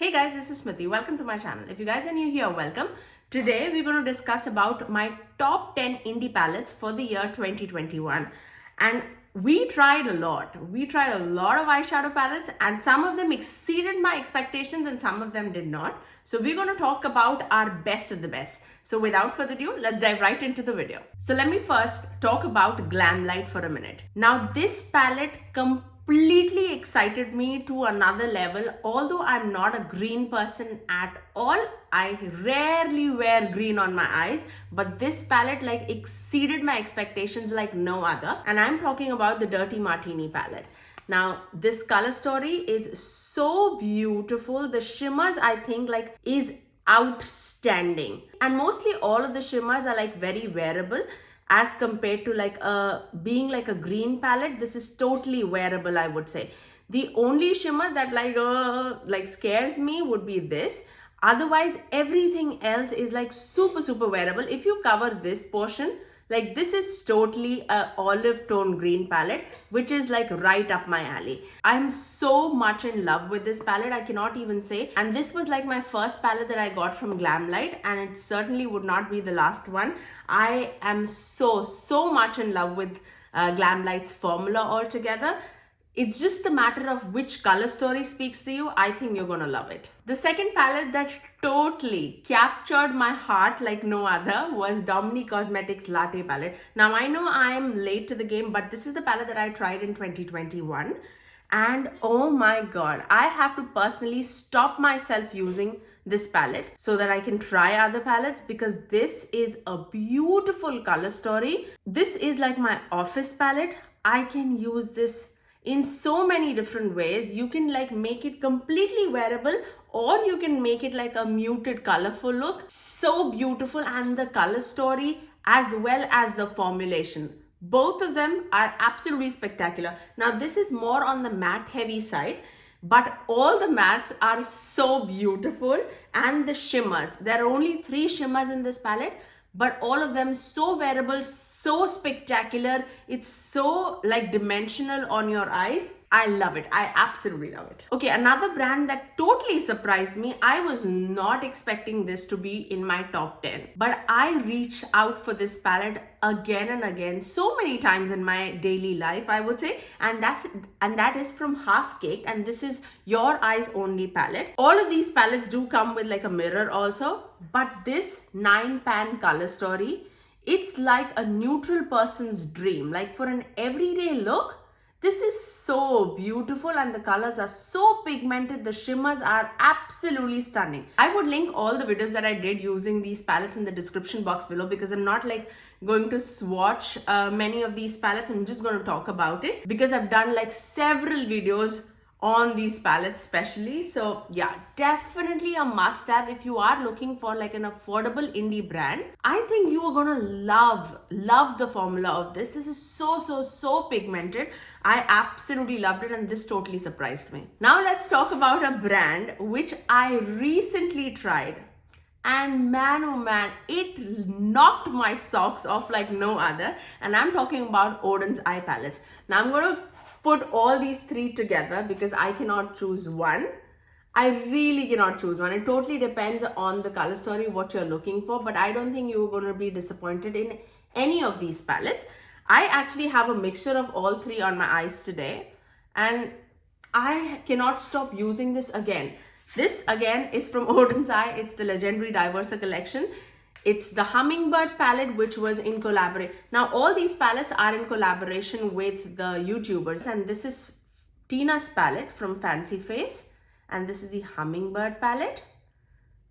Hey guys, this is Smithy. Welcome to my channel. If you guys are new here, welcome. Today we're going to discuss about my top 10 indie palettes for the year 2021. And we tried a lot. We tried a lot of eyeshadow palettes and some of them exceeded my expectations and some of them did not. So we're going to talk about our best of the best. So without further ado, let's dive right into the video. So let me first talk about Glamlite for a minute. Now this palette completely excited me to another level. Although I'm not a green person at all, I rarely wear green on my eyes, but this palette like exceeded my expectations like no other. And I'm talking about the Dirty Martini palette. Now this color story is so beautiful. The shimmers I think like is outstanding, and mostly all of the shimmers are like very wearable as compared to like being like a green palette. This is totally wearable, I would say. The only shimmer that like scares me would be this. Otherwise everything else is like super wearable. If you cover this portion, like this is totally a olive tone green palette, which is like right up my alley. I'm so much in love with this palette, I cannot even say. And this was like my first palette that I got from Glamlite, and it certainly would not be the last one. I am so much in love with Glamlite's formula altogether. It's just a matter of which color story speaks to you. I think you're gonna love it. The second palette that totally captured my heart like no other was Dominique Cosmetics Latte palette. Now I know I am late to the game, but this is the palette that I tried in 2021. And oh my god, I have to personally stop myself using this palette so that I can try other palettes, because this is a beautiful color story. This is like my office palette. I can use this in so many different ways. You can like make it completely wearable, or you can make it like a muted colorful look. So beautiful, and the color story as well as the formulation, both of them are absolutely spectacular. Now this is more on the matte heavy side, but all the mattes are so beautiful. And the shimmers, there are only 3 shimmers in this palette, but all of them so wearable, so spectacular. It's so like dimensional on your eyes. I love it. I absolutely love it. Okay, another brand that totally surprised me. I was not expecting this to be in my top 10, but I reached out for this palette again and again, so many times in my daily life, I would say. And that is from Half Cake, and this is Your Eyes Only palette. All of these palettes do come with like a mirror also, but this 9-pan color story, it's like a neutral person's dream. Like for an everyday look, this is so beautiful, and the colors are so pigmented. The shimmers are absolutely stunning. I would link all the videos that I did using these palettes in the description box below, because I'm not like going to swatch many of these palettes. I'm just going to talk about it because I've done like several videos on these palettes especially. So yeah, definitely a must have if you are looking for like an affordable indie brand. I think you are gonna love the formula of this. This is so pigmented. I absolutely loved it, and this totally surprised me. Now let's talk about a brand which I recently tried, and man oh man, it knocked my socks off like no other. And I'm talking about Odins Eye palettes. Now I'm gonna put all these 3 together because I cannot choose one. I really cannot choose one. It totally depends on the color story, what you're looking for, but I don't think you're going to be disappointed in any of these palettes. I actually have a mixture of all 3 on my eyes today, and I cannot stop using this again. This again is from Odins Eye. It's the legendary Diversa collection. It's the Hummingbird palette, which was in collaboration. Now all these palettes are in collaboration with the YouTubers, and this is Tina's palette from Fancy Face, and this is the Hummingbird palette,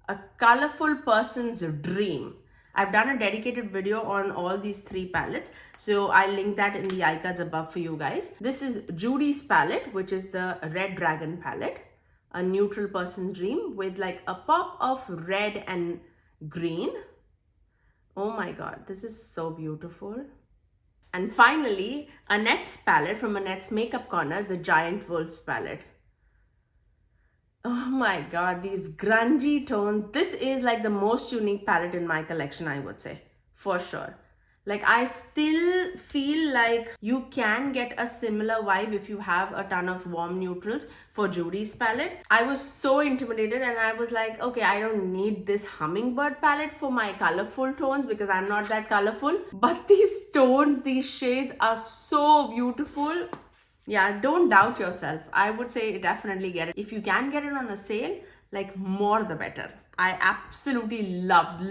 a colorful person's dream. I've done a dedicated video on all these 3 palettes, so I'll link that in the iCards above for you guys. This is Judy's palette, which is the Red Dragon palette, a neutral person's dream with like a pop of red and green. Oh my god, this is so beautiful. And finally, Annette's palette from Annette's Makeup Corner, the Giant Wolves palette. Oh my god, these grungy tones. This is like the most unique palette in my collection, I would say, for sure. Like, I still feel like you can get a similar vibe if you have a ton of warm neutrals for Judy's palette. I was so intimidated and I was like, okay, I don't need this hummingbird palette for my colorful tones because I'm not that colorful. But these tones, these shades are so beautiful. Yeah, don't doubt yourself. I would say definitely get it. If you can get it on a sale, like, more the better. I absolutely loved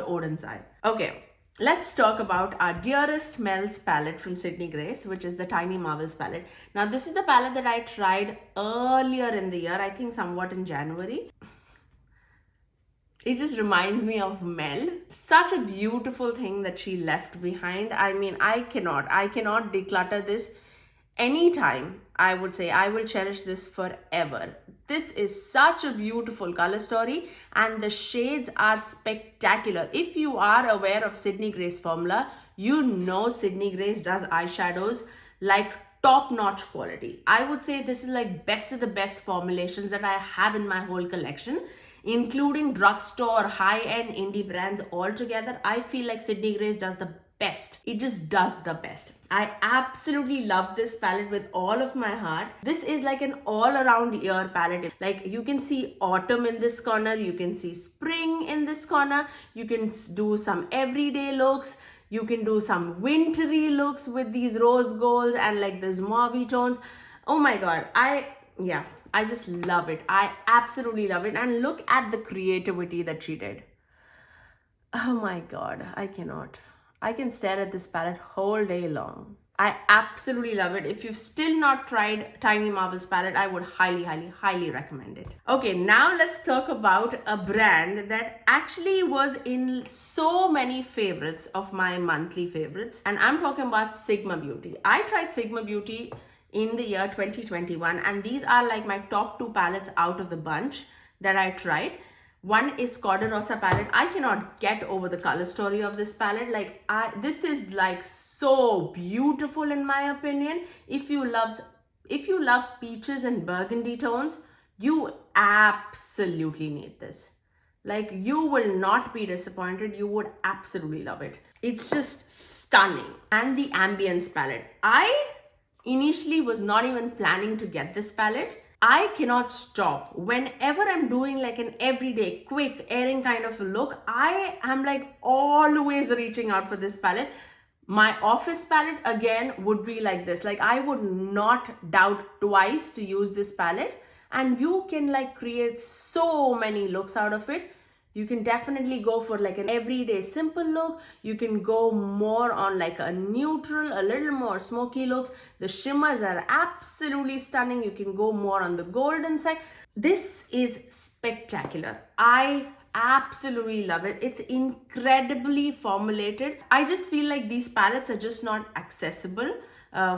Odins Eye. Okay, let's talk about our dearest Mel's palette from Sydney Grace, which is the Tiny Marvels palette. Now, this is the palette that I tried earlier in the year, I think somewhat in January. It just reminds me of Mel. Such a beautiful thing that she left behind. I mean, I cannot declutter this anytime. I would say I will cherish this forever. This is such a beautiful color story and the shades are spectacular. If you are aware of Sydney Grace formula, you know Sydney Grace does eyeshadows like top-notch quality. I would say this is like best of the best formulations that I have in my whole collection, including drugstore, high-end indie brands all together. I feel like Sydney Grace does the best. It just does the best. I absolutely love this palette with all of my heart. This is like an all-around year palette. Like, you can see autumn in this corner, you can see spring in this corner, you can do some everyday looks, you can do some wintry looks with these rose golds and like these mauve tones. Oh my god, I just love it. I absolutely love it. And look at the creativity that she did. Oh my god, I cannot. I can stare at this palette whole day long. I absolutely love it. If you've still not tried Tiny Marvels palette, I would highly recommend it. Okay, now let's talk about a brand that actually was in so many favorites of my monthly favorites. And I'm talking about Sigma Beauty. I tried Sigma Beauty in the year 2021 and these are like my top 2 palettes out of the bunch that I tried. One is Rosa palette. I cannot get over the color story of this palette. Like, this is like so beautiful in my opinion. If you love peaches and burgundy tones, you absolutely need this. Like, you will not be disappointed. You would absolutely love it. It's just stunning. And the Ambiance palette. I initially was not even planning to get this palette. I cannot stop. Whenever I'm doing like an everyday, quick, airing kind of a look, I am like always reaching out for this palette. My office palette again would be like this. Like, I would not doubt twice to use this palette. And you can like create so many looks out of it. You can definitely go for like an everyday simple look. You can go more on like a neutral, a little more smoky looks. The shimmers are absolutely stunning. You can go more on the golden side. This is spectacular. I absolutely love it. It's incredibly formulated. I just feel like these palettes are just not accessible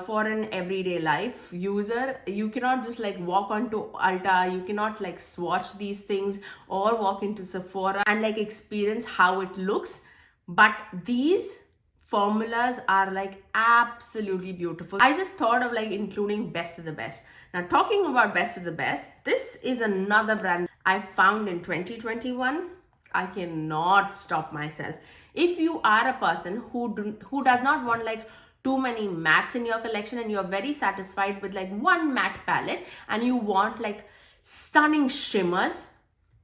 for an everyday life user. You cannot just like walk onto Ulta, you cannot like swatch these things or walk into Sephora and like experience how it looks. But these formulas are like absolutely beautiful. I just thought of like including best of the best. Now, talking about best of the best, this is another brand I found in 2021. I cannot stop myself. If you are a person who does not want like too many mattes in your collection and you're very satisfied with like one matte palette and you want like stunning shimmers,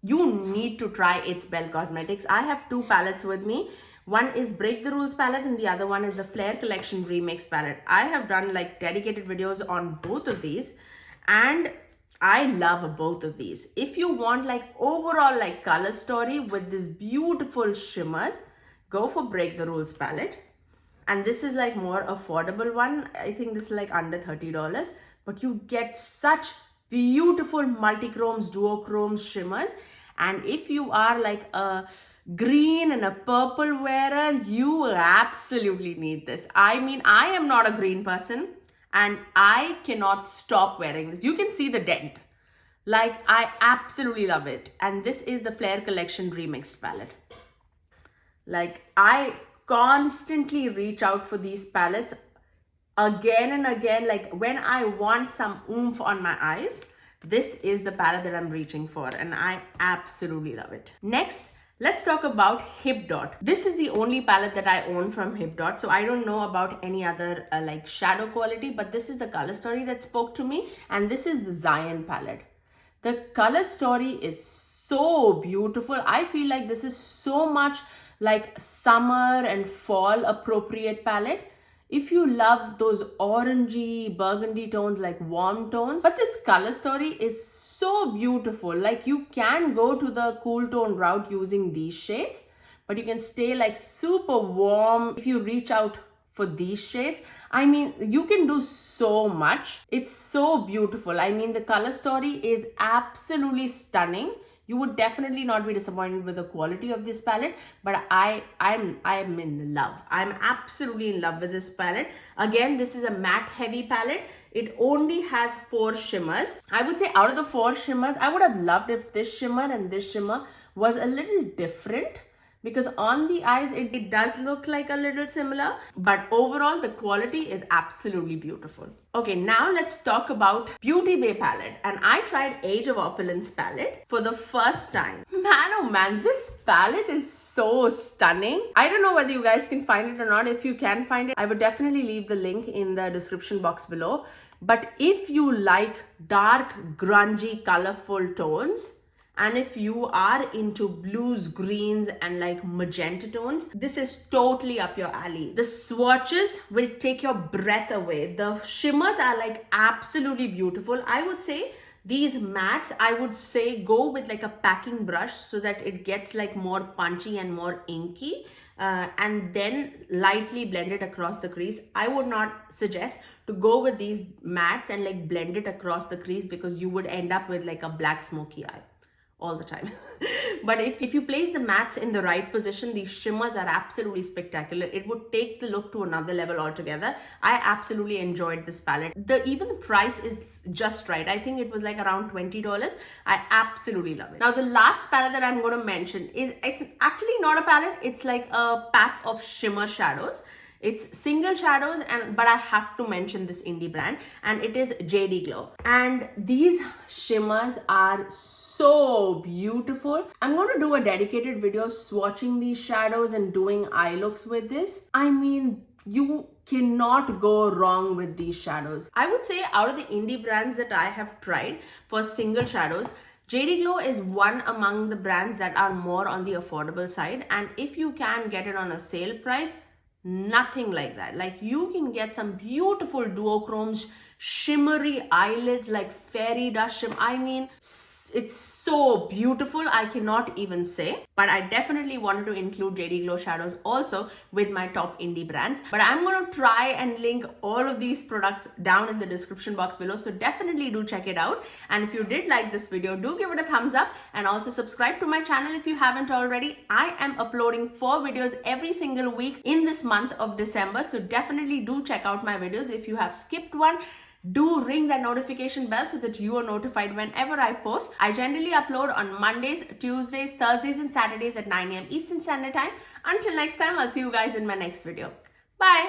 you need to try It's Belle Cosmetics. I have 2 palettes with me. One is Break the Rules palette and the other one is the Flare Collection Remix palette. I have done like dedicated videos on both of these and I love both of these. If you want like overall like color story with this beautiful shimmers, go for Break the Rules palette. And this is like more affordable one. I think this is like under $30, but you get such beautiful multi-chromes, duochromes, shimmers. And if you are like a green and a purple wearer, you absolutely need this. I mean, I am not a green person and I cannot stop wearing this. You can see the dent. Like, I absolutely love it. And this is the Flare Collection Remixed palette. Like, I constantly reach out for these palettes again and again. Like, when I want some oomph on my eyes, this is the palette that I'm reaching for and I absolutely love it. Next, Let's talk about Hipdot. This is the only palette that I own from Hipdot, so I don't know about any other like shadow quality, but this is the color story that spoke to me, and this is the Zion palette. The color story is so beautiful. I feel like this is so much like summer and fall appropriate palette. If you love those orangey, burgundy tones, like warm tones, but this color story is so beautiful. Like you can go to the cool tone route using these shades, but you can stay like super warm if you reach out for these shades. I mean, you can do so much. It's so beautiful. I mean, the color story is absolutely stunning. You would definitely not be disappointed with the quality of this palette, but I'm in love. I'm absolutely in love with this palette. Again, this is a matte heavy palette. It only has 4 shimmers. I would say out of the 4 shimmers, I would have loved if this shimmer and this shimmer was a little different, because on the eyes it does look like a little similar, but overall the quality is absolutely beautiful. Okay, now let's talk about Beauty Bay palette, and I tried Age of Opulence palette for the first time. Man, oh man, this palette is so stunning. I don't know whether you guys can find it or not. If you can find it, I would definitely leave the link in the description box below. But if you like dark, grungy, colorful tones, and if you are into blues, greens, and like magenta tones, this is totally up your alley. The swatches will take your breath away. The shimmers are like absolutely beautiful. I would say these mattes, I would say go with like a packing brush so that it gets like more punchy and more inky. And then lightly blend it across the crease. I would not suggest to go with these mattes and like blend it across the crease, because you would end up with like a black smoky eye all the time. But if you place the mattes in the right position, these shimmers are absolutely spectacular. It would take the look to another level altogether. I absolutely enjoyed this palette. Even the price is just right. I think it was like around $20. I absolutely love it. Now the last palette that I'm going to mention it's actually not a palette. It's like a pack of shimmer shadows. It's single shadows, but I have to mention this indie brand, and it is JD Glow. And these shimmers are so beautiful. I'm going to do a dedicated video swatching these shadows and doing eye looks with this. I mean, you cannot go wrong with these shadows. I would say out of the indie brands that I have tried for single shadows, JD Glow is one among the brands that are more on the affordable side. And if you can get it on a sale price, nothing like that. Like you can get some beautiful duochromes, shimmery eyelids, like fairy dust shimmer. I mean, it's so beautiful. I cannot even say, but I definitely wanted to include JD Glow shadows also with my top indie brands. But I'm going to try and link all of these products down in the description box below. So definitely do check it out. And if you did like this video, do give it a thumbs up and also subscribe to my channel if you haven't already. I am uploading 4 videos every single week in this month of December. So definitely do check out my videos. If you have skipped one, do ring that notification bell so that you are notified whenever I post. I generally upload on Mondays, Tuesdays, Thursdays, and Saturdays at 9 AM Eastern Standard Time. Until next time, I'll see you guys in my next video. Bye.